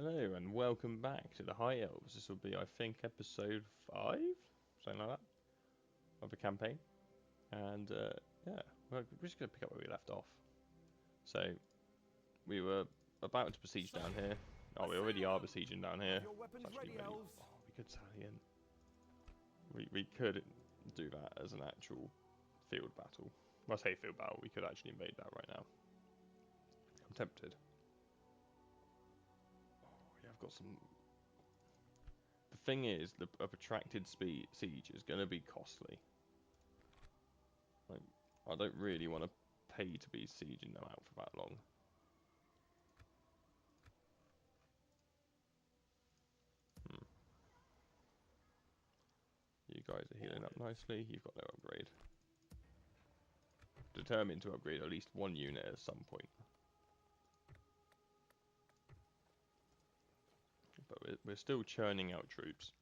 Hello and welcome back to the High Elves. This will be, I think, episode 5, something like that, of the campaign. And yeah, we're just going to pick up where we left off. So, we were about to besiege down here. Oh, we already are besieging down here. It's actually really... Oh, we could sally in. We could do that as an actual field battle. Well, I say field battle, we could actually invade that right now. I'm tempted. Yeah, I've got some... The thing is, a protracted siege is going to be costly. Like, I don't really want to pay to be sieging them out for that long. You guys are healing up nicely. You've got no upgrade. Determined to upgrade at least one unit at some point. But we're still churning out troops.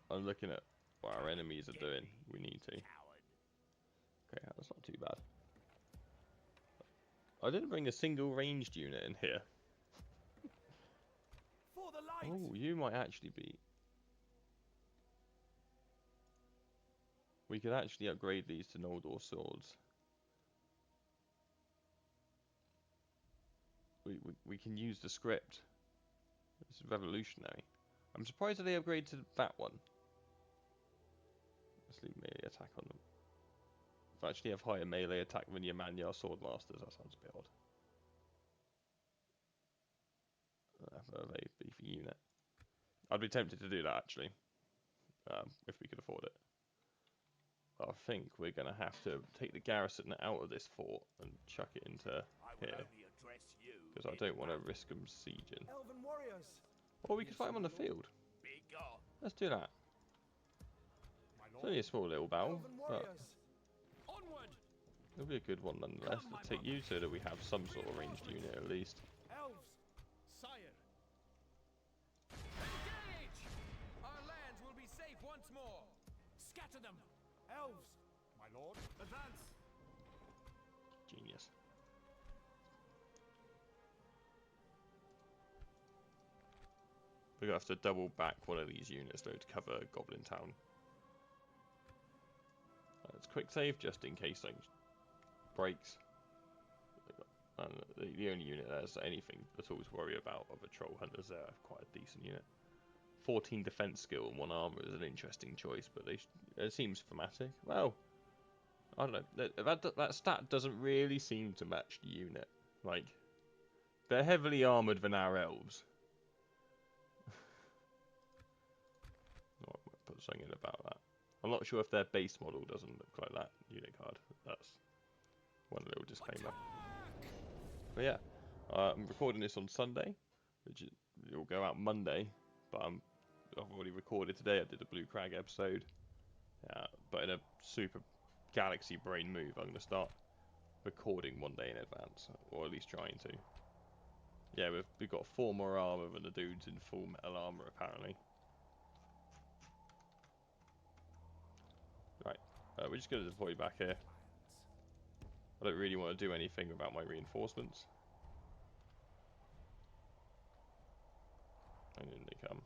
I'm looking at what our enemies are doing. We need to. Okay, that's not too bad. I didn't bring a single ranged unit in here. Oh, you might actually be... We could actually upgrade these to Noldor swords. We can use the script. It's revolutionary. I'm surprised that they upgraded to that one. Let's leave melee attack on them. If I actually have higher melee attack than your Manyar Swordmasters, that sounds a bit odd. For a very beefy unit. I'd be tempted to do that actually, if we could afford it. But I think we're going to have to take the garrison out of this fort and chuck it into here. Because I don't want to risk them sieging. Or we could fight them on the field. Let's do that. It's only a small little battle, but it'll be a good one nonetheless. I'll take you so that we have some sort of ranged unit at least. Elves, sire. Engage! Our lands will be safe once more. Scatter them. Elves, my lord. Advance. Genius. We're going to have to double back one of these units though to cover Goblin Town. Let's quick save just in case things breaks. And the only unit there's anything at all to worry about of a troll hunters there. Quite a decent unit. 14 defense skill and 1 armor is an interesting choice, but it seems thematic. Well, I don't know. That stat doesn't really seem to match the unit. Like, they're heavily armored than our elves. I might put something in about that. I'm not sure if their base model doesn't look like that unit card. That's one little disclaimer. But yeah, I'm recording this on Sunday, which it will go out Monday. But I've already recorded today. I did a Blue Crag episode. But in a super galaxy brain move, I'm going to start recording one day in advance, or at least trying to. Yeah, we've got 4 more armor than the dudes in full metal armor apparently. Right, we're just going to deploy back here. I don't really want to do anything about my reinforcements. And in they come.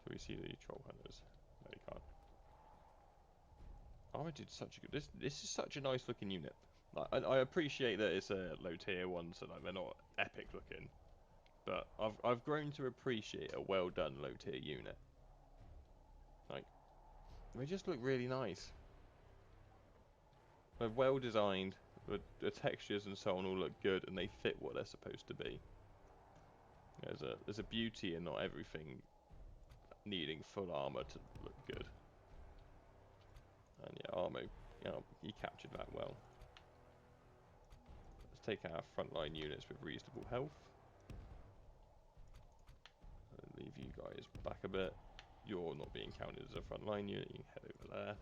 So we see the troll hunters. No, they can't. Oh, I did such a good... This is such a nice looking unit. Like, I appreciate that it's a low tier one, so like they're not epic looking. But I've grown to appreciate a well done low tier unit. Like, they just look really nice. They're well designed. The textures and so on all look good, and they fit what they're supposed to be. There's a beauty in not everything needing full armor to look good. And yeah, Armo, he captured that well. Let's take our frontline units with reasonable health. And leave you guys back a bit. You're not being counted as a frontline unit, you can head over there.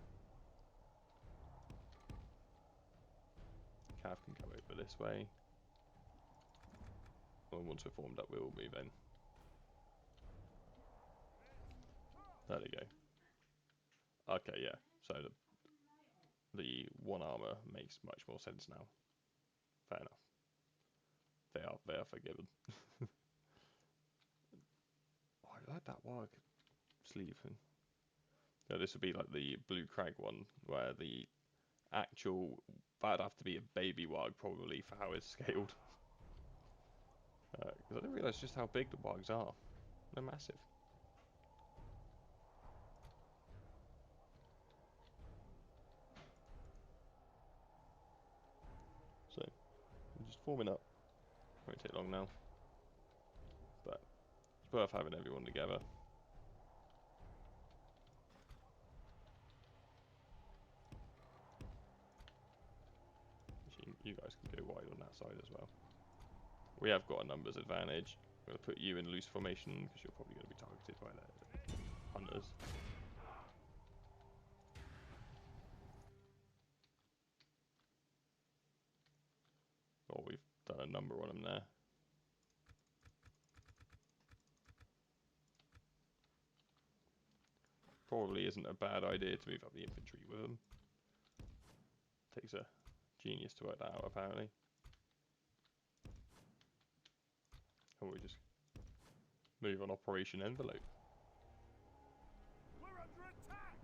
Cav can go over this way. And once we're formed up, we'll move in. There we go. Okay, yeah. So the 1 armor makes much more sense now. Fair enough. They are forgiven. Oh, I like that warg sleeve. Yeah, this would be like the Blue Crag one, where the actual that'd have to be a baby warg probably for how it's scaled. Because I didn't realise just how big the wargs are. They're massive. So, I'm just forming up. Won't take long now. But it's worth having everyone together. Actually, you guys can go wide on that side as well. We have got a numbers advantage. I'm going to put you in loose formation because you're probably going to be targeted by the hunters. Oh, we've done a number on them there. Probably isn't a bad idea to move up the infantry with them. Takes a genius to work that out, apparently. And we just move on Operation Envelope. We're under attack!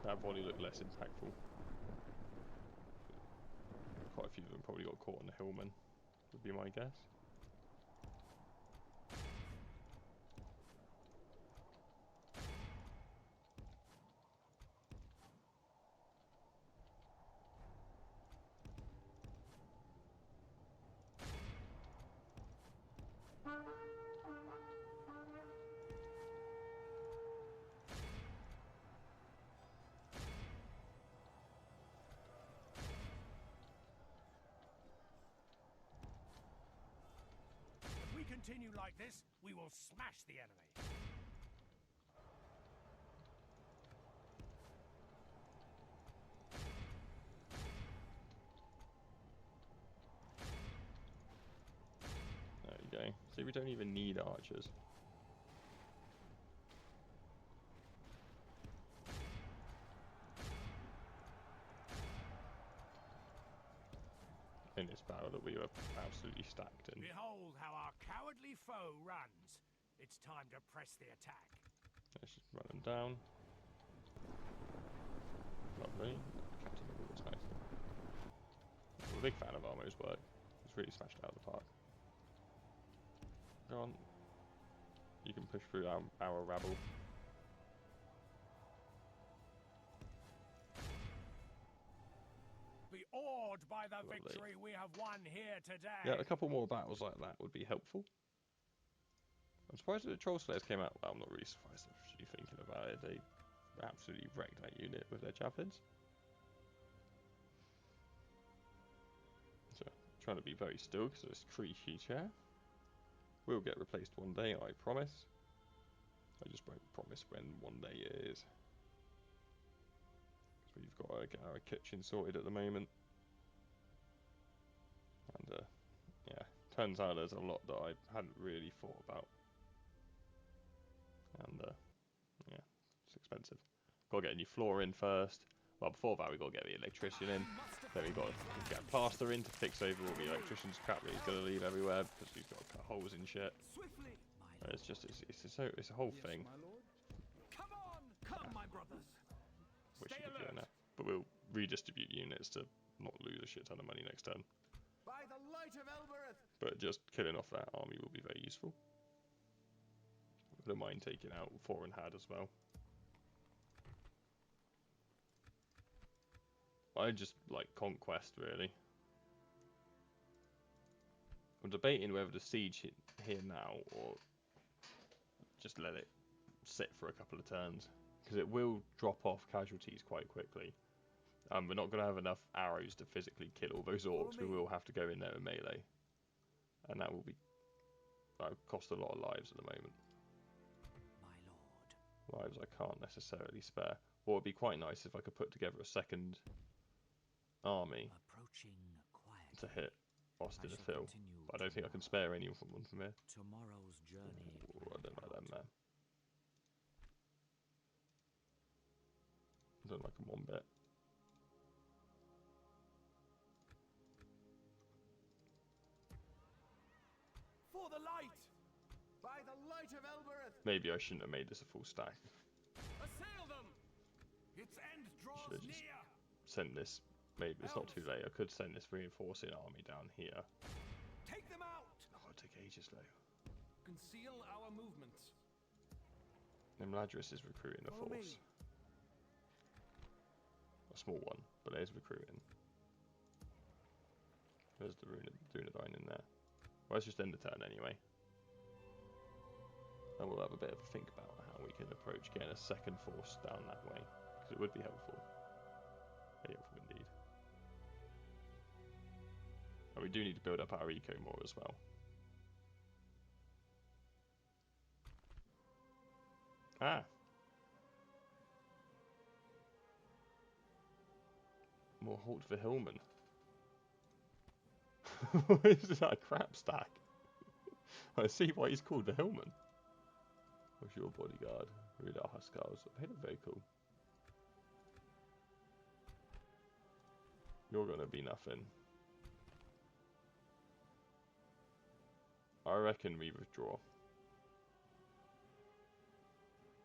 That volley looked less impactful. Quite a few of them probably got caught on the hillman, would be my guess. If we continue like this, we will smash the enemy. There you go. See, we don't even need archers. In this battle that we were absolutely stacked in. Behold how our cowardly foe runs. It's time to press the attack. Let's just run them down. Lovely. Captain of War's nice. I'm a big fan of Armo's work. It's really smashed it out of the park. Go on. You can push through our rabble. Be awed by the Lovely. victory we have won here today. Yeah, a couple more battles like that would be helpful. I'm surprised that the Troll Slayers came out. Well, I'm not really surprised actually thinking about it. They absolutely wrecked that unit with their javelins. So, trying to be very still because of this creaky chair. Will get replaced one day, I promise. I just won't promise when one day is. So we've got to get our kitchen sorted at the moment. And yeah, turns out there's a lot that I hadn't really thought about. And yeah, it's expensive. Got to get a new floor in first. Well, before that we got to get the electrician in. Then we got to get a plaster in to fix over all the electrician's crap that he's going to leave everywhere because we've got to cut holes in shit. Swiftly. It's just it's a whole thing. Come on, come, my brothers. Wish Stay you could do it alert. now. But we'll redistribute units to not lose a shit ton of money next turn. By the light of Elbereth. But just killing off that army will be very useful. I don't mind taking out Foreign Had as well. I just like Conquest, really. I'm debating whether to siege here now or just let it sit for a couple of turns. Because it will drop off casualties quite quickly. We're not going to have enough arrows to physically kill all those orcs. We will have to go in there and melee. And that will cost a lot of lives at the moment. My lord. Lives I can't necessarily spare. What would be quite nice if I could put together a second army Approaching quietly. to hit lost I in a shall fill. continue But I don't think I can spare anyone from here. tomorrow's journey. Ooh, I don't like them, man. I don't like them one bit. For the light! By the light of Elbereth! Maybe I shouldn't have made this a full stack. Assail them! Its end draws Should have just near! sent this. Maybe it's not too late. I could send this reinforcing army down here. Take them out! Oh, it took ages though. Conceal our movements. Imladris is recruiting a Follow me. force. A small one, but there's recruiting. There's the Rhuduar in there. Well, let's just end the turn anyway. And we'll have a bit of a think about how we can approach getting a second force down that way. Because it would be helpful. Very helpful indeed. And we do need to build up our eco more as well. Ah! More halt for Hillman. Is that a crap stack? I see why he's called the Hillman. What's your bodyguard? Rhuduar Huskars. They look very cool. You're gonna be nothing. I reckon we withdraw.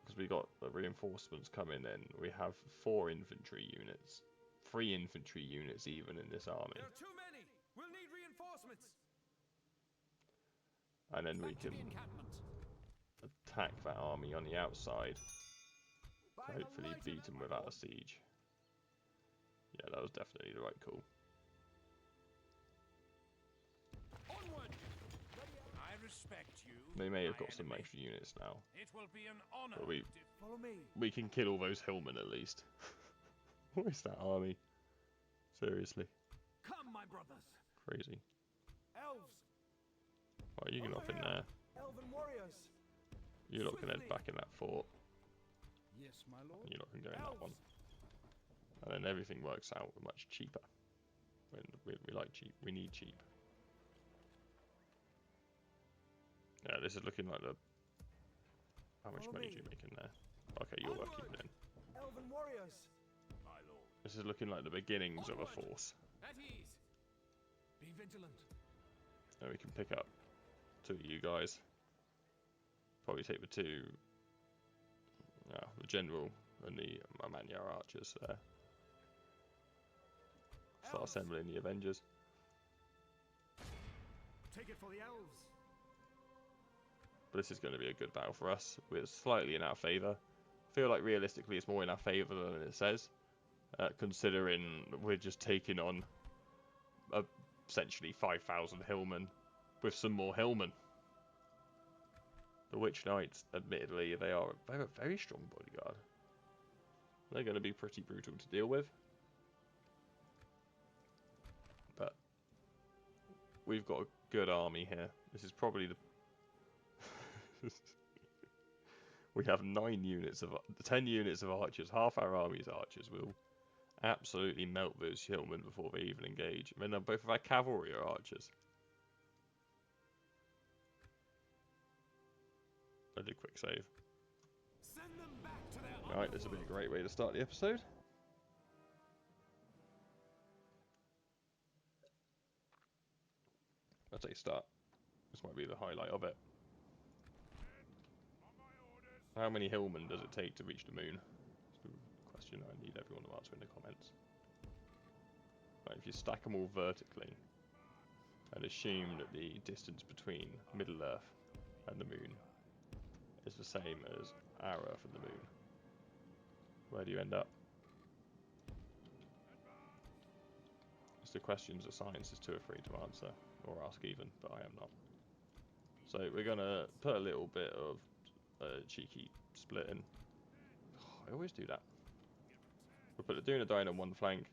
Because we got the reinforcements coming in. We have 4 infantry units. 3 infantry units even in this army. There are too many! We'll need reinforcements! And then we Back to can the encampment. attack that army on the outside. By To the hopefully light of beat them Elbereth. without a siege. Yeah, that was definitely the right call. Onward! I respect you. They may have my got some enemy. extra units now. It will be an honor. But we Follow me. can kill all those Hillmen at least. What is that army? Seriously. Come, my brothers! Crazy. Elves! Right, you can Over off in here. there. Elven warriors! You lot can head Swiftly. back in that fort. Yes, my lord. And you lot can go in that one. Elves! And then everything works out much cheaper. When we like cheap. We need cheap. Yeah, this is looking like the... How much Follow money me. do you make in there? Okay, you're working Onward. then. Elven warriors! My lord. This is looking like the beginnings of a Onward. force. At ease! Be vigilant. And we can pick up 2 of you guys. Probably take the 2... the general and the Manyar archers there. Start Elves. assembling the Avengers. Take it for the elves! But this is going to be a good battle for us. We're slightly in our favour. I feel like realistically it's more in our favour than it says. Considering we're just taking on essentially 5,000 Hillmen with some more Hillmen. The Witch Knights, admittedly, they're a very strong bodyguard. They're going to be pretty brutal to deal with. But we've got a good army here. This is probably the... We have 9 units of... 10 units of archers. Half our army's archers will absolutely melt those Hillmen before they even engage. I mean, both of our cavalry are archers. I did a quick save. Send them back to their Right, this will be a great way to start the episode. I'd say start. This might be the highlight of it. How many Hillmen does it take to reach the moon? That's the question I need everyone to answer in the comments. Right, if you stack them all vertically and assume that the distance between Middle Earth and the moon is the same as our Earth and the moon, where do you end up? It's the questions that science is too afraid to answer, or ask even, but I am not. So we're going to put a little bit of cheeky split in. I always do that. We'll put the Dunedain on one flank,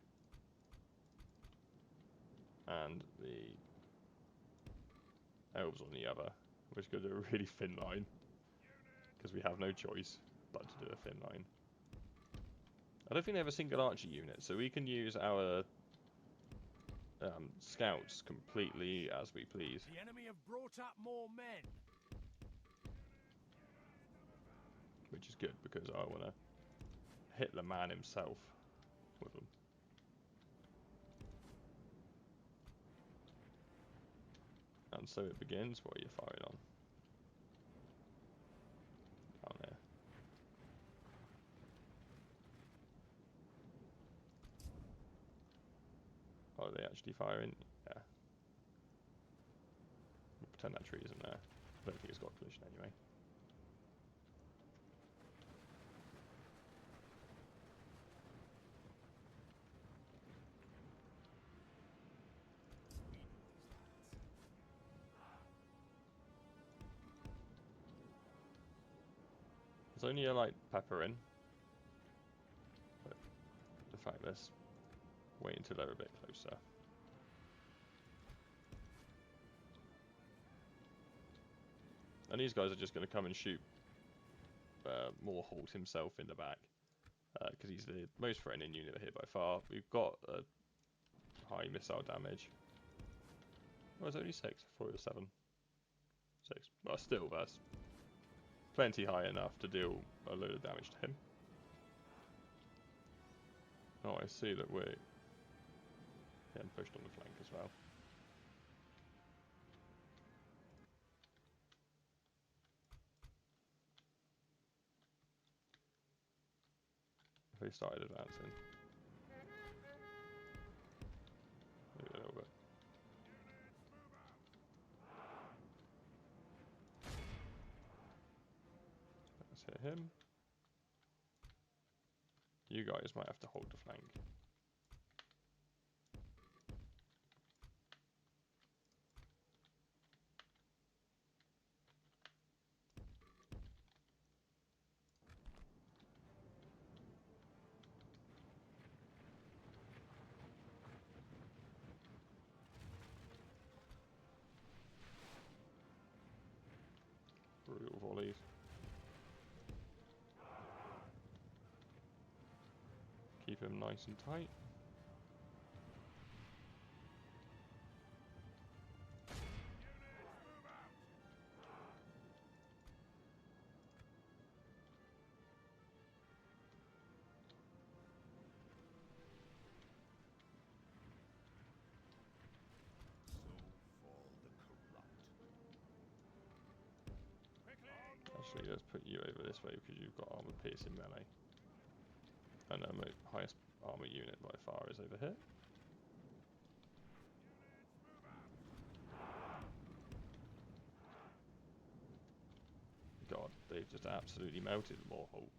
and the elves on the other. We're just going to do a really thin line, because we have no choice but to do a thin line. I don't think they have a single archer unit, so we can use our scouts completely as we please. The enemy have brought up more men. Which is good because I want to hit the man himself with them. And so it begins. What are you firing on? Down there. Oh, are they actually firing? Yeah. We'll pretend that tree isn't there. I don't think it's got collision anyway. There's only a light pepper in. But the fact let's wait until they're a bit closer. And these guys are just going to come and shoot Moorholt himself in the back. Because he's the most threatening unit here by far. We've got high missile damage. Oh, it's only 6. I thought it was 7. 6. But still, that's plenty high enough to deal a load of damage to him. Oh, I see that we're getting pushed on the flank as well. If they started advancing. Maybe a little bit. Let's hit him. You guys might have to hold the flank. Brutal volleys. Keep him nice and tight. Actually, let's put you over this way because you've got armor piercing melee. And the highest armor unit by far is over here. God, they've just absolutely melted Moorholt.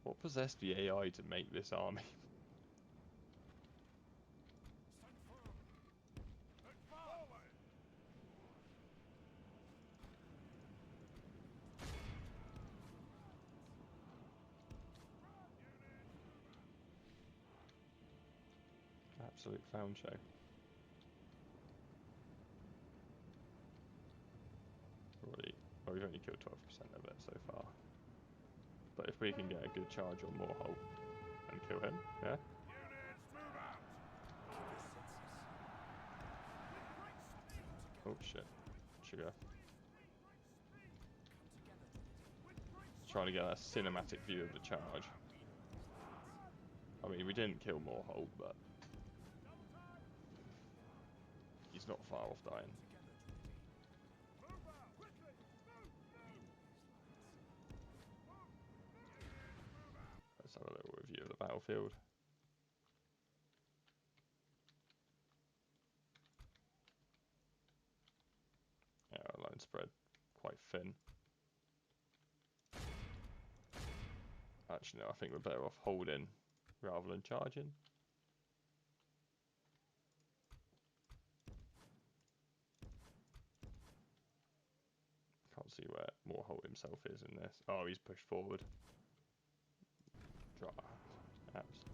What possessed the AI to make this army? Absolute clown show. Already, well, we've only killed 12% of it so far. But if we can get a good charge on Moorholt and kill him, yeah? Oh shit, sugar. Trying to get a cinematic view of the charge. I mean, we didn't kill Moorholt, but he's not far off dying. Let's have a little review of the battlefield. Yeah, our line spread quite thin. Actually, no, I think we're better off holding rather than charging. Can't see where Moorholt himself is in this. Oh, he's pushed forward. Apps.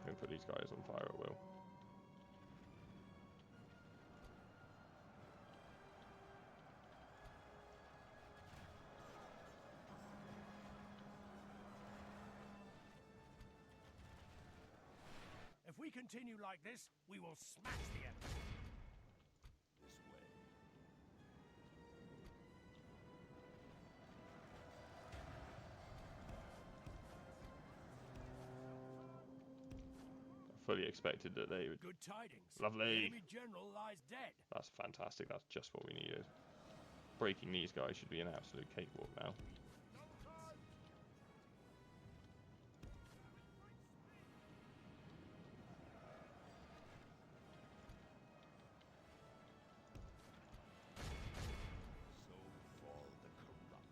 Can put these guys on fire at will. we continue like this, we will smash the enemy. This way. I fully expected that they would. Good tidings. Lovely. The enemy general lies dead. That's fantastic. That's just what we needed. Breaking these guys should be an absolute cakewalk now. So fall the corrupt.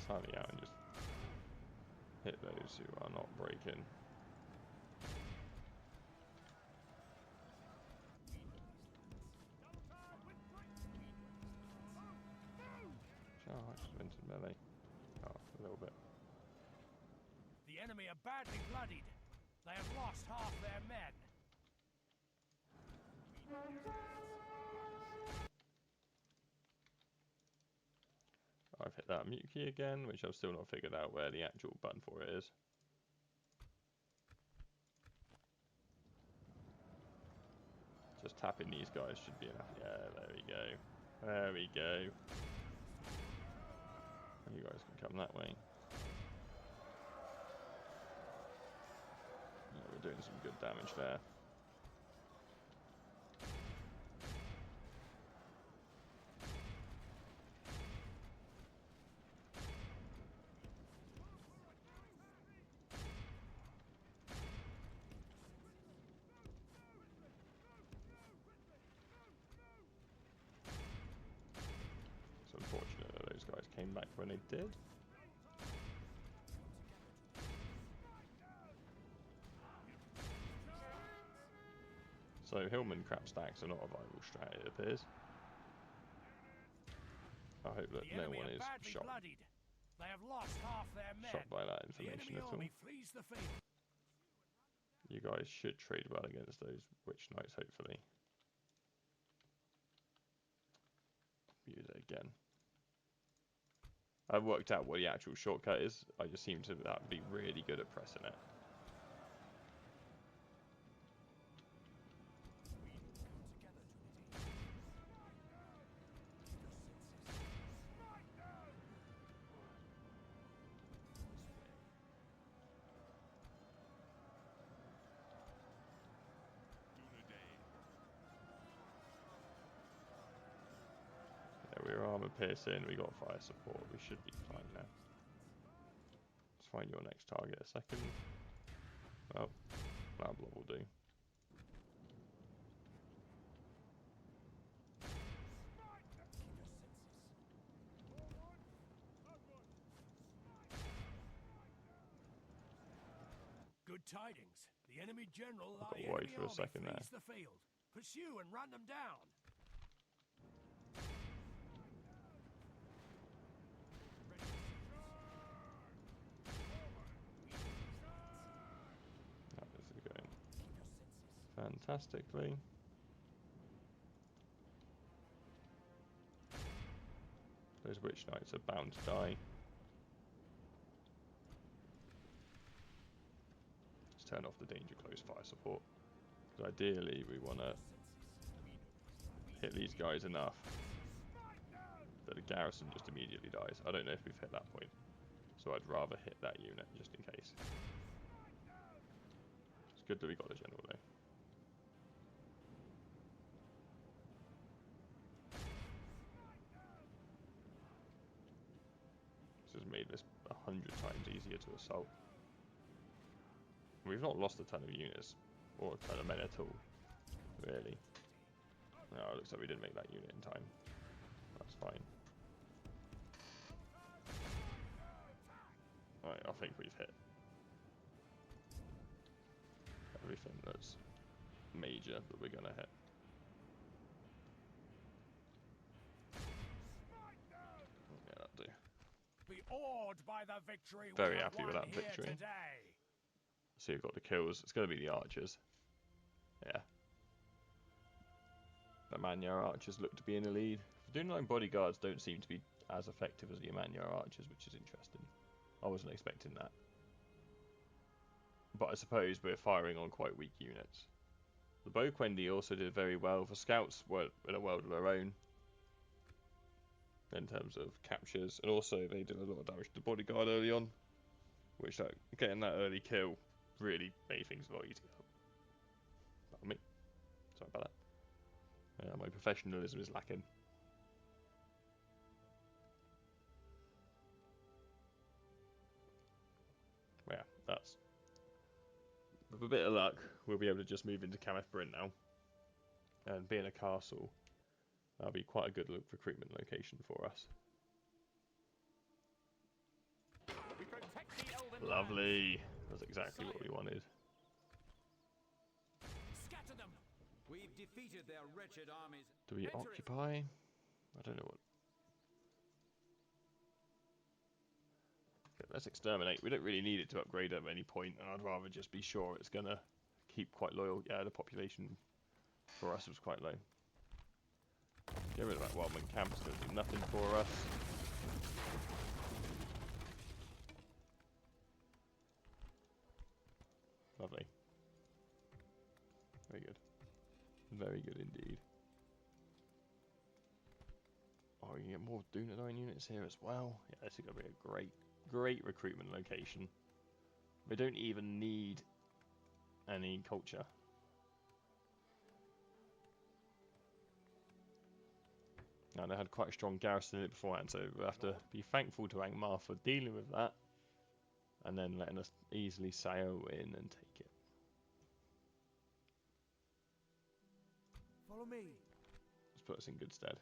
Slightly out and just hit those who are not breaking. Charge, Vincent melee. Oh, a little bit. The enemy are badly bloodied. They have lost half their men. I've hit that mute key again, which I've still not figured out where the actual button for it is. Just tapping these guys should be enough. Yeah, there we go. There we go. You guys can come that way. Yeah, we're doing some good damage there. It's unfortunate that those guys came back when they did. So Hillman crap stacks are not a viable strat, it appears. I hope that The no enemy one are is badly shocked, bloodied. They have lost half their men. shocked by that The information enemy at all. army flees the field. You guys should trade well against those Witch Knights, hopefully. Use it again. I've worked out what the actual shortcut is. I just seem to be really good at pressing it. We're armor piercing, we got fire support, we should be fine now. Let's find your next target a second. Well, that block will do. Good tidings. The enemy general I got the worried enemy for a army second there. flees the field. Pursue and run them down. That is going fantastically. Those Witch Knights are bound to die. Let's turn off the danger close fire support. Because ideally we want to hit these guys enough that the garrison just immediately dies. I don't know if we've hit that point. So I'd rather hit that unit just in case. It's good that we got the general though. This has made this 100 times easier to assault. We've not lost a ton of units, or a ton of men at all, really. No, it looks like we didn't make that unit in time. That's fine. Right, I think we've hit everything that's major that we're going to hit. Yeah, that'll do. Be awed by the victory Very we have happy with won that here victory. today. So you've got the kills. It's going to be the archers. Yeah. The Manyar archers look to be in the lead. The Dunedain bodyguards don't seem to be as effective as the Manyar archers, which is interesting. I wasn't expecting that. But I suppose we're firing on quite weak units. The Boquendi also did very well. The scouts were in a world of their own in terms of captures, and also they did a lot of damage to the bodyguard early on, which getting that early kill really made things a lot easier. Pardon me. Sorry about that. My professionalism is lacking. Yeah, that's... With a bit of luck, we'll be able to just move into Cameth Bryn now. And being a castle, that'll be quite a good recruitment location for us. We protect the elven Lovely. That's exactly what we wanted. Scatter them. We've defeated their wretched armies. Do we occupy? I don't know what. Okay, let's exterminate. We don't really need it to upgrade at any point, and I'd rather just be sure it's gonna keep quite loyal. Yeah, the population for us was quite low. Get rid of that wildman camp. It's gonna do nothing for us. Lovely. Very good. Very good indeed. Oh, we can get more Dunedain units here as well. Yeah, this is going to be a great recruitment location. We don't even need any culture. Now, they had quite a strong garrison in it beforehand, so we'll have to be thankful to Angmar for dealing with that. And then letting us easily sail in and take it. Follow me. Let's put us in good stead.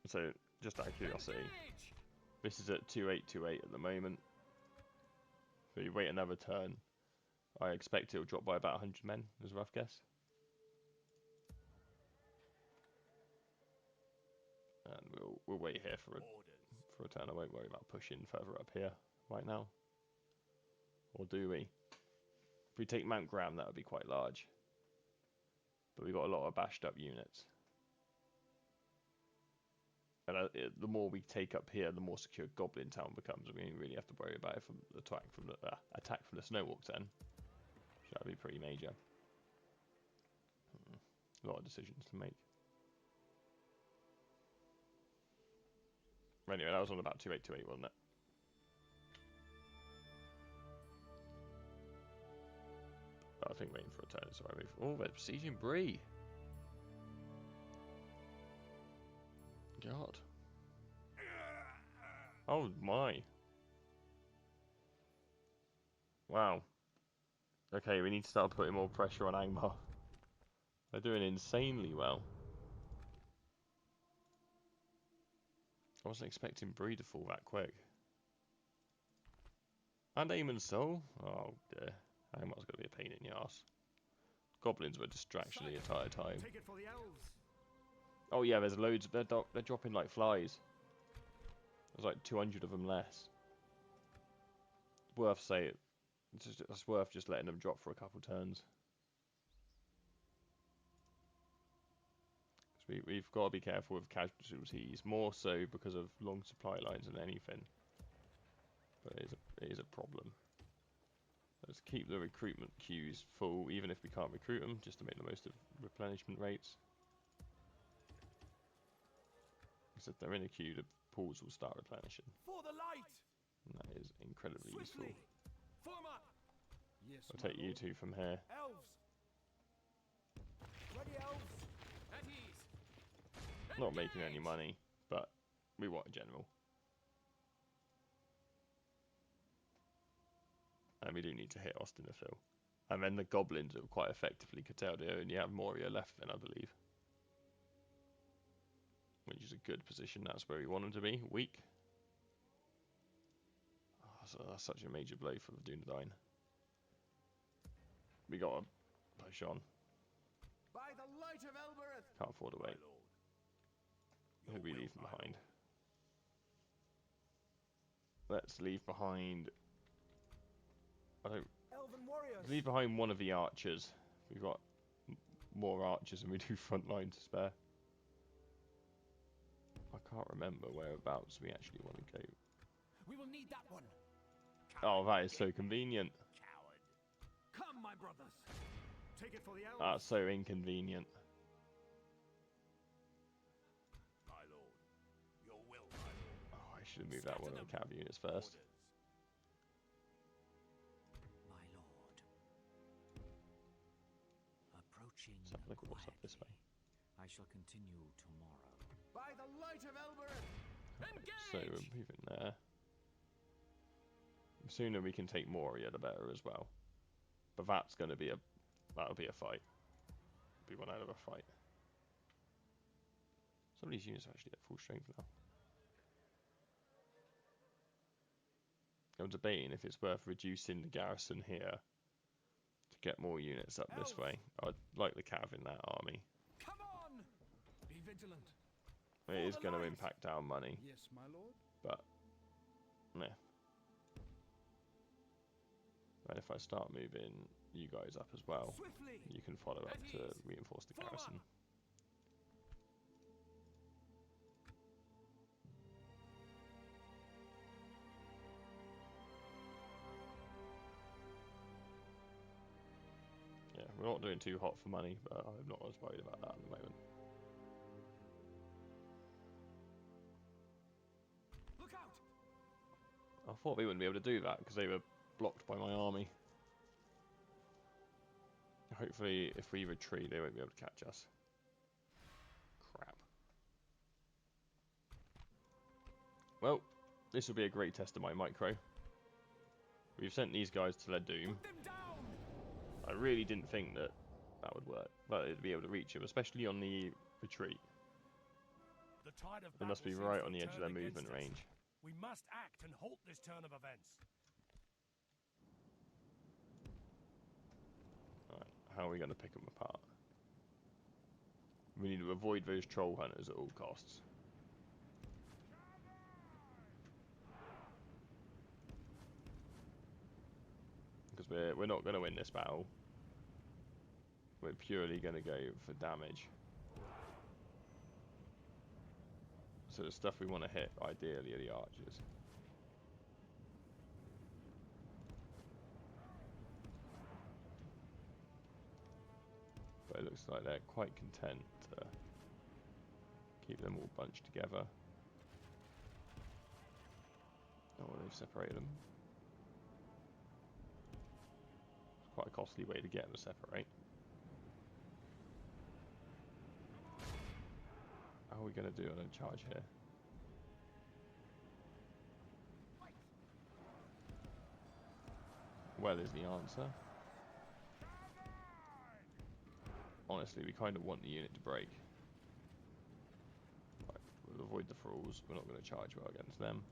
So, just out of curiosity, this is at 2828 at the moment. So you wait another turn. I expect it'll drop by about 100 men, as a rough guess. And we'll wait here for a turn. I won't worry about pushing further up here right now. Or do we? If we take Mount Graham, that would be quite large. But we've got a lot of bashed up units. And the more we take up here, the more secure Goblin Town becomes. We don't really have to worry about it from the attack from the Snowwalks then. So that would be pretty major. A lot of decisions to make. Anyway, that was on about 2828, wasn't it? I think waiting for a turn, so I move. Oh, they're besieging Bree. God. Oh my. Wow. Okay, we need to start putting more pressure on Angmar. They're doing insanely well. I wasn't expecting Bree to fall that quick. And Aemon Soul? Oh dear. Angmar's going to be a pain in the ass. Goblins were a distraction the entire time. Take it for the elves. Oh yeah, there's loads. They're dropping like flies. There's like 200 of them less. Worth saying. It's worth just letting them drop for a couple turns. We've got to be careful with casualties, more so because of long supply lines than anything. But it is a problem. Let's keep the recruitment queues full, even if we can't recruit them, just to make the most of replenishment rates. Because if they're in a queue, the pools will start replenishing. For the light. And that is incredibly useful. Form up. Yes, I'll take you two from here. Elves. Ready, elves. At ease. Not making any money, but we want a general. And we do need to hit Austin to fill. And then the goblins are quite effectively curtailed. They only have Moria left then, I believe. Which is a good position. That's where we want them to be. Weak. Oh, so that's such a major blow for the Dunedain. We got to push on. By the light of Elbereth. Can't afford to wait. Who do we leave behind? Let's leave behind I don't Elven warriors. leave behind one of the archers. We've got more archers than we do front line to spare. I can't remember whereabouts we actually want to go. We will need that one. Oh, that is so convenient. Coward. Come, my brothers. Take it for the elves. That's so inconvenient. My lord. Your will, my lord. Oh, I should have moved that one of the cav units first. Orders. My lord. Approaching Let's have a look at what's up this way. quietly. I shall continue tomorrow. By the light of Elbereth. Engage. So we're moving there. The sooner we can take Moria, the better as well. But that's going to be that'll be a fight. Be one out of a fight. Some of these units are actually at full strength now. I'm debating if it's worth reducing the garrison here to get more units up this way. I'd like the cav in that army. Come on. Be vigilant. It is going to impact our money, Yes, my lord. but meh. And if I start moving you guys up as well, Swiftly. you can follow up At to ease. reinforce the Follow garrison. up. Yeah, we're not doing too hot for money, but I'm not as worried about that at the moment. Look out. I thought they wouldn't be able to do that because they were blocked by my army. Hopefully, if we retreat, they won't be able to catch us. Crap. Well, this will be a great test of my micro. We've sent these guys to their doom. Put them down. I really didn't think that would work, but it'd be able to reach them, especially on the retreat. The tide of They must be battle right seems on to the have edge of their turned against movement us. range. We must act and halt this turn of events. Right, how are we going to pick them apart? We need to avoid those troll hunters at all costs. Because we're not going to win this battle. We're purely going to go for damage. So the stuff we want to hit, ideally, are the archers. But it looks like they're quite content to keep them all bunched together. Oh, they've separated them. It's quite a costly way to get them to separate. How are we going to do on a charge here? Well is the answer. Honestly, we kind of want the unit to break. Right, we'll avoid the thralls. We're not going to charge well against them.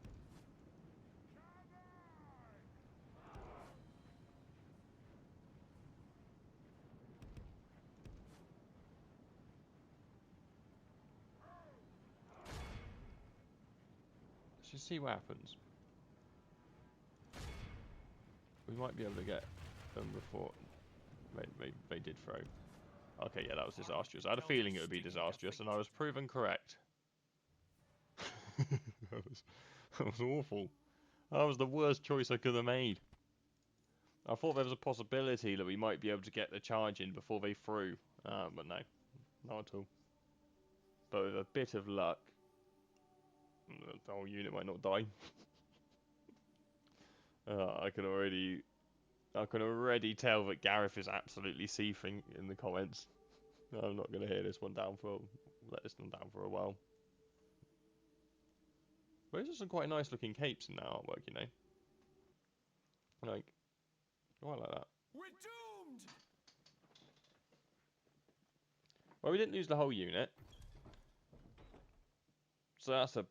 Let's just see what happens. We might be able to get them before they did throw. Okay, yeah, that was disastrous. I had a feeling it would be disastrous, and I was proven correct. that was awful. That was the worst choice I could have made. I thought there was a possibility that we might be able to get the charge in before they threw, but no, not at all. But with a bit of luck, the whole unit might not die. I can already tell that Gareth is absolutely seething in the comments. I'm not going to let this one down for a while. But those are some quite nice looking capes in that artwork, you know. Like, I like that. We're doomed. Well, we didn't lose the whole unit, so that's a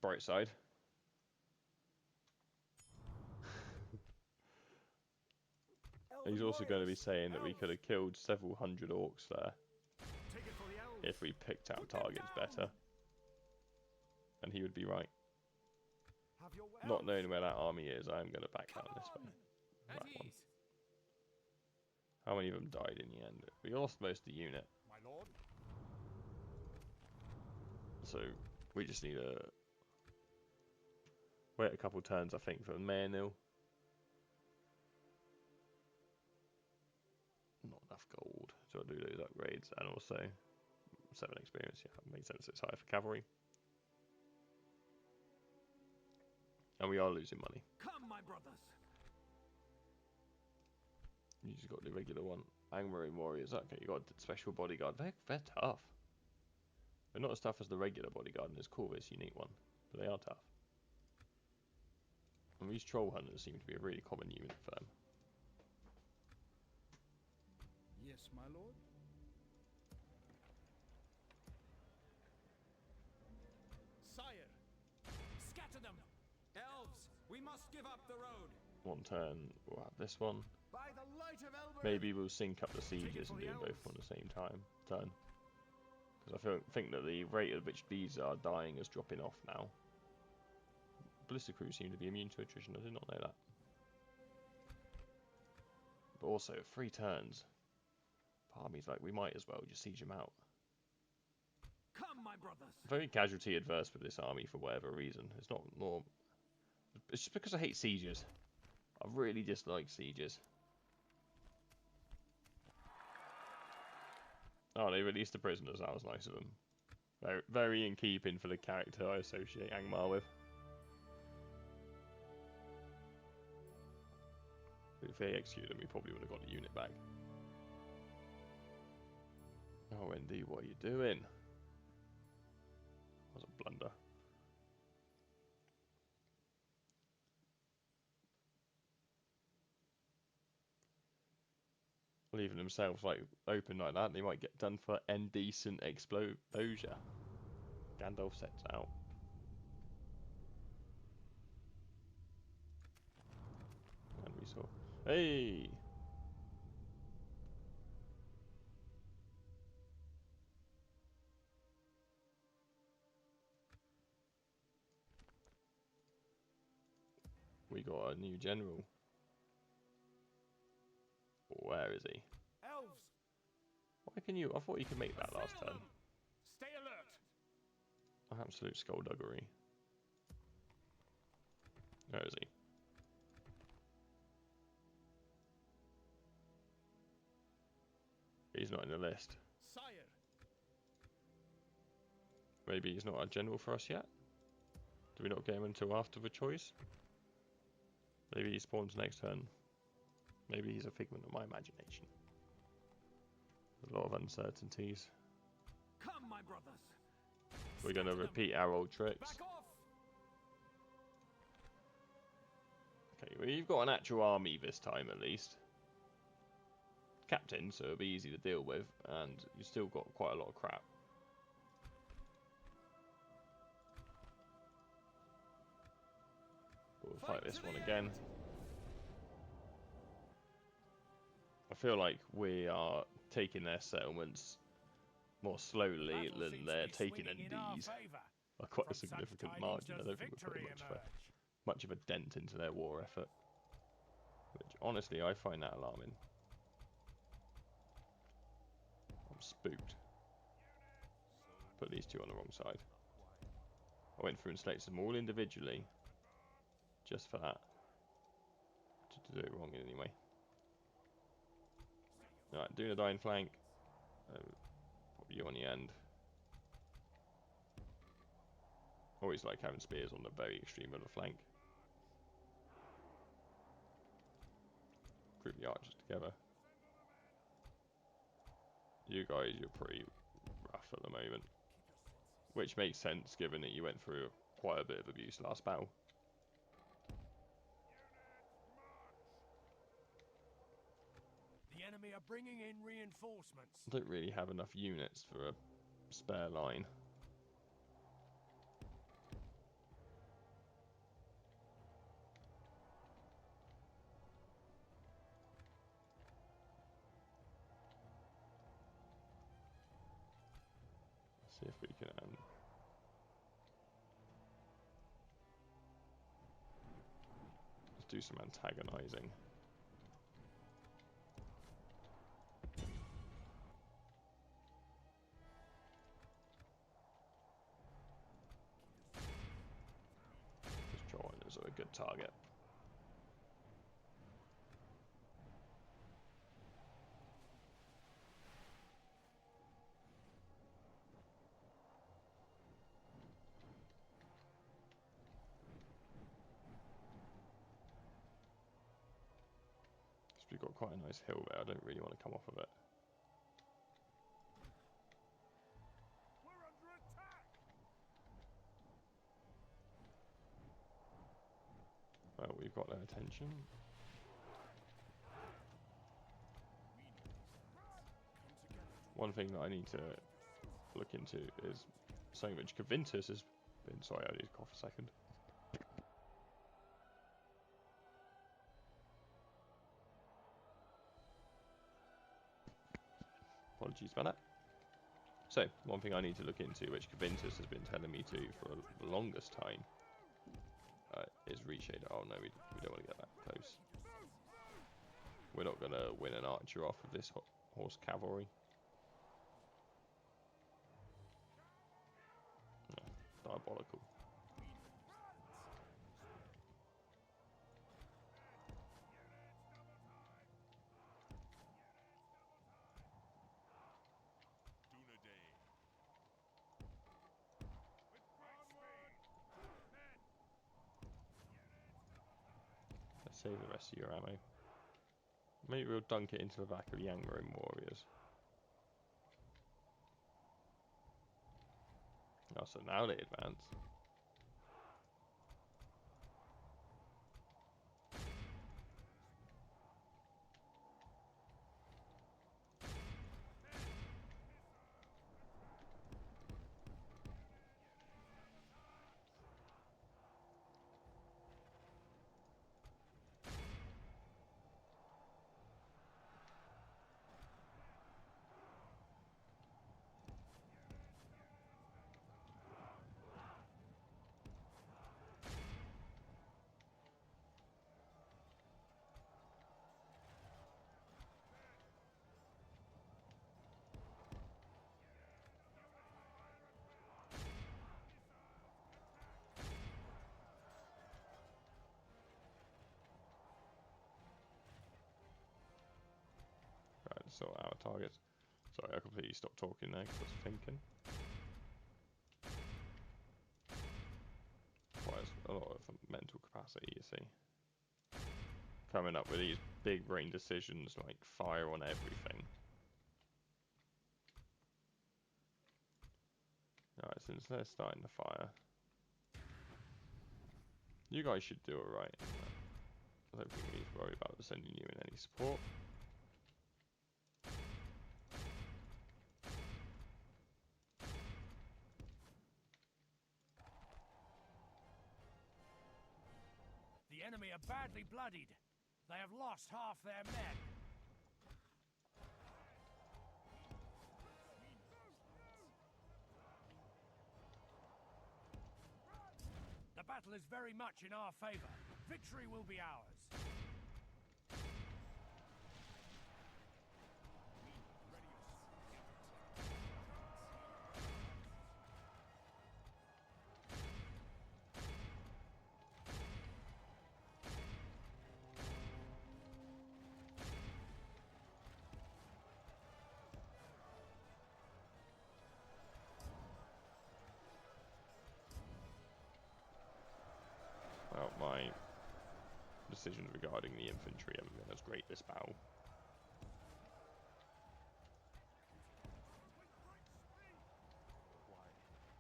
bright side. He's also going to be saying that we could have killed several hundred orcs there Take it for the elves. if we picked out Put them targets down. better. And he would be right. Have your Not elves. knowing where that army is, I am going to back Come out this way. on. At That one. ease. How many of them died in the end? We lost most of the unit, My lord. so we just need to wait a couple turns, I think, for Mayor-nil. Not enough gold, so I'll do those upgrades, and also 7 experience. Yeah, it makes sense. It's higher for cavalry, and we are losing money. Come, my brothers. You just got the regular one. Angmar warriors. Okay, you got a special bodyguard. They're tough. They're not as tough as the regular bodyguard, and it's cool. This unique one, but they are tough. And these troll hunters seem to be a really common unit for them. Yes, my lord. Sire. Scatter them. Elves, we must give up the road. One turn, we'll have this one. By the light of Elbereth. Maybe we'll sync up the sieges and do both on the same turn. Because I think that the rate at which these are dying is dropping off now. Ballista crews seem to be immune to attrition. I did not know that. But also, 3 turns. Part of me's like, we might as well just siege them out. Come, my brothers. Very casualty adverse with this army for whatever reason. It's not more. It's just because I hate sieges. I really dislike sieges. Oh, they released the prisoners. That was nice of them. Very, very in keeping for the character I associate Angmar with. If they executed them, we probably would have got the unit back. Oh, Wendy, what are you doing? That was a blunder. Leaving themselves like open like that, they might get done for indecent exposure. Gandalf sets out. And we saw. Hey! We got a new general. Where is he? Elves. Why can you? I thought you could make that last assail turn. them. Stay alert. Absolute skullduggery. Where is he? He's not in the list. Sire. Maybe he's not a general for us yet? Do we not get him until after the choice? Maybe he spawns next turn. Maybe he's a figment of my imagination. There's a lot of uncertainties. Come, my brothers. We're going to repeat our old tricks. Back off. Okay, well, you've got an actual army this time at least. Captain, so it'll be easy to deal with, and you've still got quite a lot of crap. We'll fight this one again. I feel like we are taking their settlements more slowly than they're taking NDs by quite a significant margin. I don't think we're putting much of a dent into their war effort, which honestly I find that alarming. I'm spooked. Put these 2 on the wrong side. I went through and selected them all individually just for that. To do it wrong anyway. Alright, doing a dying flank. Put you on the end. Always like having spears on the very extreme of the flank. Group the archers together. You guys, you're pretty rough at the moment. Which makes sense given that you went through quite a bit of abuse last battle. The enemy are bringing in reinforcements. I don't really have enough units for a spare line. Let's see if we can let's do some antagonizing. good target. So we've got quite a nice hill there. I don't really want to come off of it. We're under attack! Well, we've got their attention. One thing that I need to look into is something which Kvintus has been. Sorry, I need to cough a second. Apologies about that. So, one thing I need to look into, which Kvintus has been telling me to for the longest time, is reshader. Oh no, we don't want to get that close. We're not going to win an archer off of this horse cavalry. No, diabolical. Let's save the rest of your ammo. Maybe we'll dunk it into the back of the Yangmarin warriors. Oh, so now they advance. Right, so our targets. Sorry, I completely stopped talking there because I was thinking. Requires a lot of mental capacity, you see. Coming up with these big brain decisions like fire on everything. Alright, since they're starting to fire, you guys should do alright. I don't think we need to worry about sending you in any support. The enemy are badly bloodied. They have lost half their men. The battle is very much in our favor. Victory will be ours. Well, my decisions regarding the infantry haven't been as great this battle.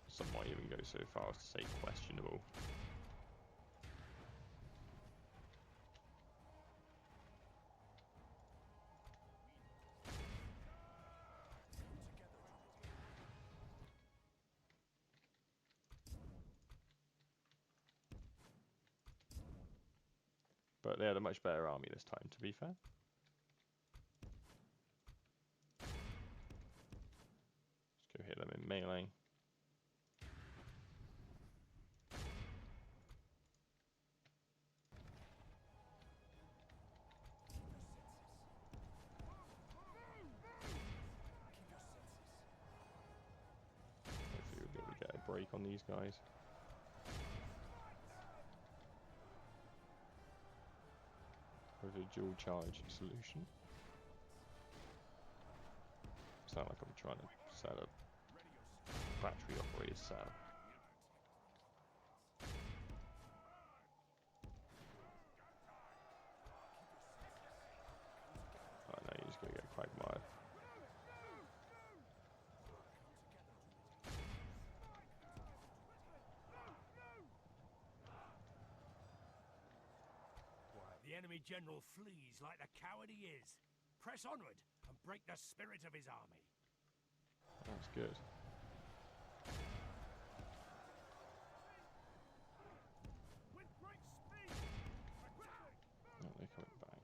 Some might even go so far as to say questionable. But they had a much better army this time, to be fair. Let's go hit them in melee. Hopefully we'll be able to get a break on these guys. with a dual charge solution. Sound like I'm trying to set a battery operated cell. I know you're just gonna get quagmired. The enemy general flees like the coward he is. Press onward and break the spirit of his army. That's good. Oh, they're coming back.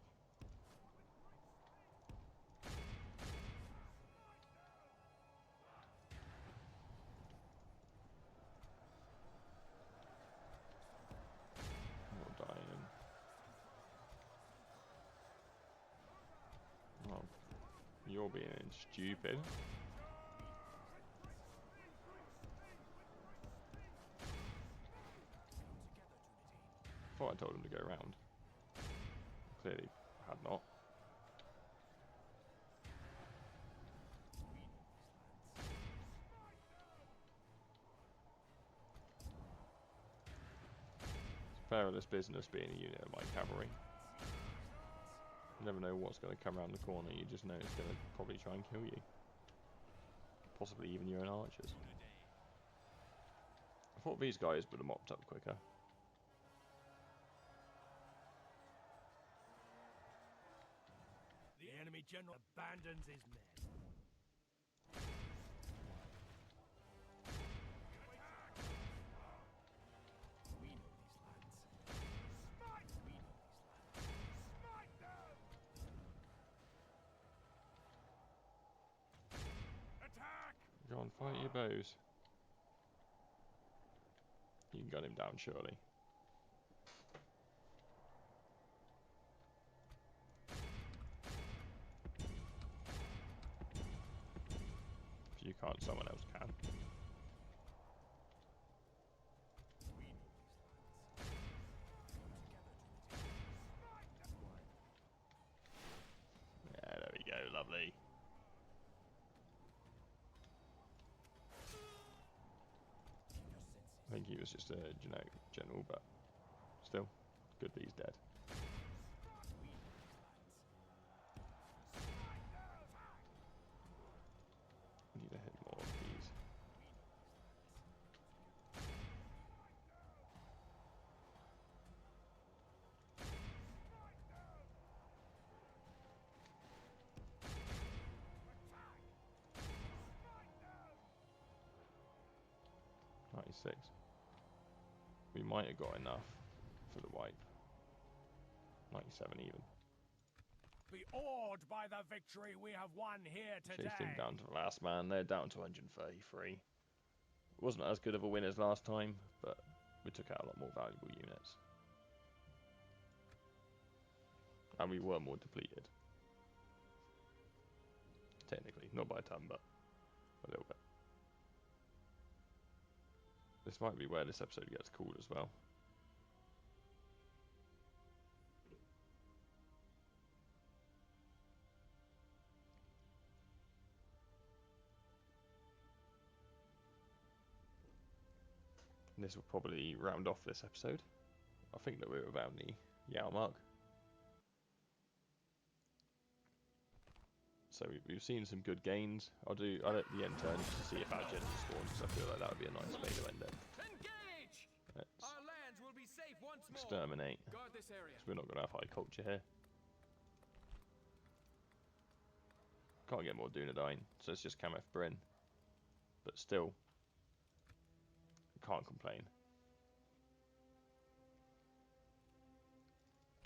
More dying. Oh, you're being stupid. Thought I told him to go around. Clearly had not. It's perilous business being a unit of my cavalry. You never know what's going to come around the corner, you just know it's going to probably try and kill you. Possibly even your own archers. I thought these guys would have mopped up quicker. The enemy general abandons his men. We know these lands. Smite! We know these lands. Smite them! Attack! Go on, fight your bows. You can gun him down, surely. If you can't, someone else can. Yeah, there we go, lovely. I think he was just a generic general, but still, good that he's dead. Need to hit more of these. .96. We might have got enough for the wipe. 97 even. Be awed by the victory we have won here today. Chased him down to the last man. They're down to 133. It wasn't as good of a win as last time, but we took out a lot more valuable units. And we were more depleted. Technically, not by a ton, but a little bit. This might be where this episode gets called as well. And this will probably round off this episode. I think that we're around the EUR mark. So we've seen some good gains. I'll let the end turn to see if our general spawns, because I feel like that would be a nice way to end it. Engage! Let's Our lands will be safe once more. exterminate, Guard this area. because we're not going to have high culture here. Can't get more Dunedain, so it's just Cameth Bryn. But still, can't complain.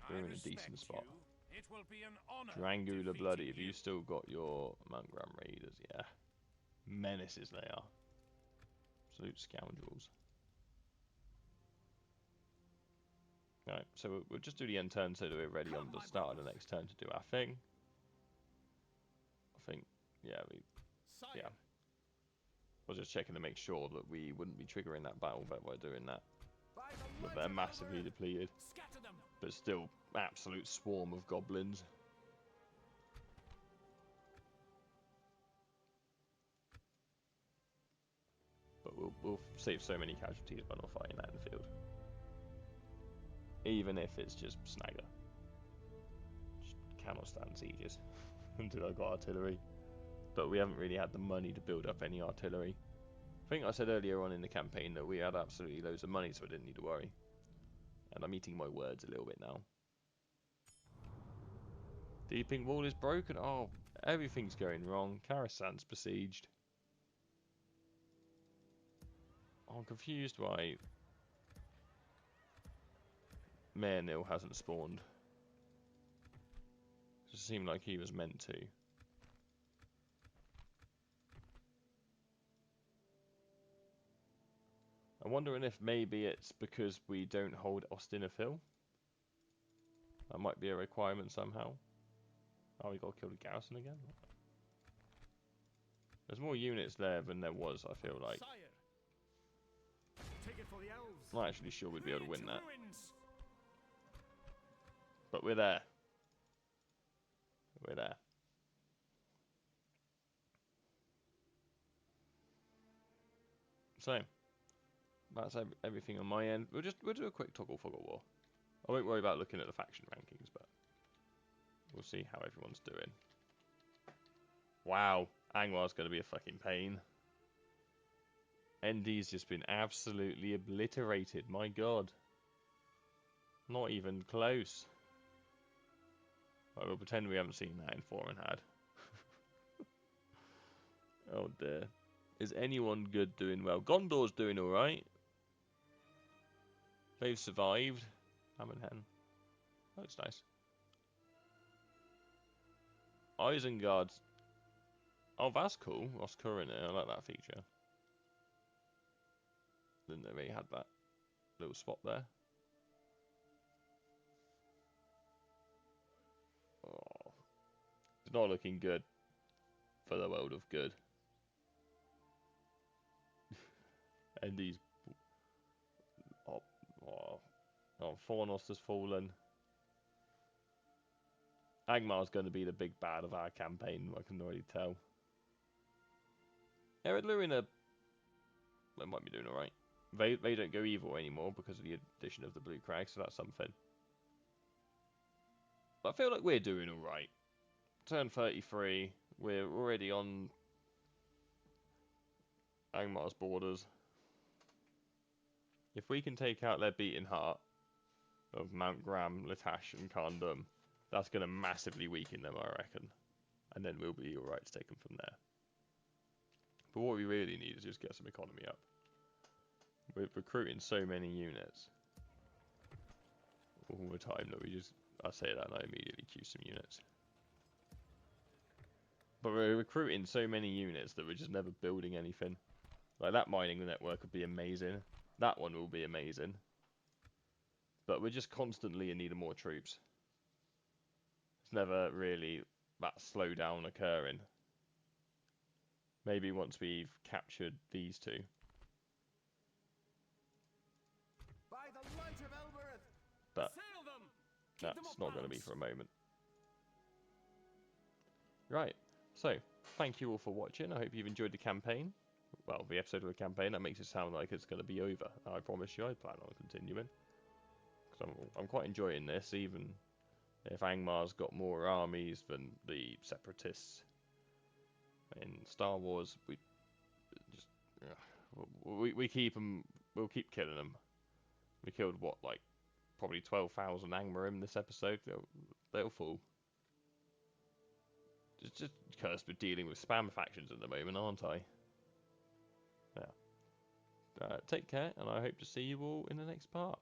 We're in a decent spot. It will be an honor. Drangu the defeating Bloody, have you. you still got your Mountgram Raiders? Yeah. Menaces they are. Absolute scoundrels. Alright, so we'll just do the end turn so that we're ready on the start of the next turn to do our thing. I think, yeah, I was just checking to make sure that we wouldn't be triggering that battle bet by doing that. By the But might they're of massively Elmer, depleted. scatter them. but still absolute swarm of goblins. But we'll save so many casualties by not fighting that in the field. Even if it's just snagger. Just cannot stand sieges until I got artillery. But we haven't really had the money to build up any artillery. I think I said earlier on in the campaign that we had absolutely loads of money, so I didn't need to worry. And I'm eating my words a little bit now. Deeping wall is broken. Oh, everything's going wrong. Karasan's besieged. I'm confused why Mayor Nil hasn't spawned. It seemed like he was meant to. I'm wondering if maybe it's because we don't hold Ostinafil. That might be a requirement somehow. Oh, we got to kill the garrison again? There's more units there than there was, I feel like. Sire. Take it for the elves. I'm not actually sure we'd be able to win that. Ruins. But we're there. We're there. So, that's everything on my end. We'll do a quick toggle for war. I won't worry about looking at the faction rankings, but we'll see how everyone's doing. Wow, Angmar's going to be a fucking pain. ND's just been absolutely obliterated, my god. Not even close. Right, we'll pretend we haven't seen that in Foreign-Had. Oh dear. Is anyone good doing well? Gondor's doing alright. They've survived. Hammerhen. That looks nice. Isengard's... Oh, that's cool. Oscurina. I like that feature. Didn't know they had that little spot there. Oh. It's not looking good for the world of good. And these... Oh, Fornos has fallen. Angmar's going to be the big bad of our campaign, I can already tell. Eriador they might be doing alright. They don't go evil anymore because of the addition of the blue crag, so that's something. But I feel like we're doing alright. Turn 33, we're already on Angmar's borders. If we can take out their beating heart of Mount Graham, Latash and Khandum, that's going to massively weaken them, I reckon. And then we'll be alright to take them from there. But what we really need is just get some economy up. We're recruiting so many units all the time that I say that and I immediately queue some units. But we're recruiting so many units that we're just never building anything. Like that mining network would be amazing. That one will be amazing. But we're just constantly in need of more troops. It's never really that slowdown occurring. Maybe once we've captured these two. By the light of Elbereth. But Sail them. that's not going to be for a moment. Right, so thank you all for watching. I hope you've enjoyed the campaign. Well, the episode of the campaign. That makes it sound like it's going to be over. I promise you I plan on continuing. Because I'm quite enjoying this, even if Angmar's got more armies than the Separatists. In Star Wars, we keep them. We'll keep killing them. We killed what, like probably 12,000 Angmarim this episode. They'll fall. Just cursed with dealing with spam factions at the moment, aren't I? Yeah. Take care, and I hope to see you all in the next part.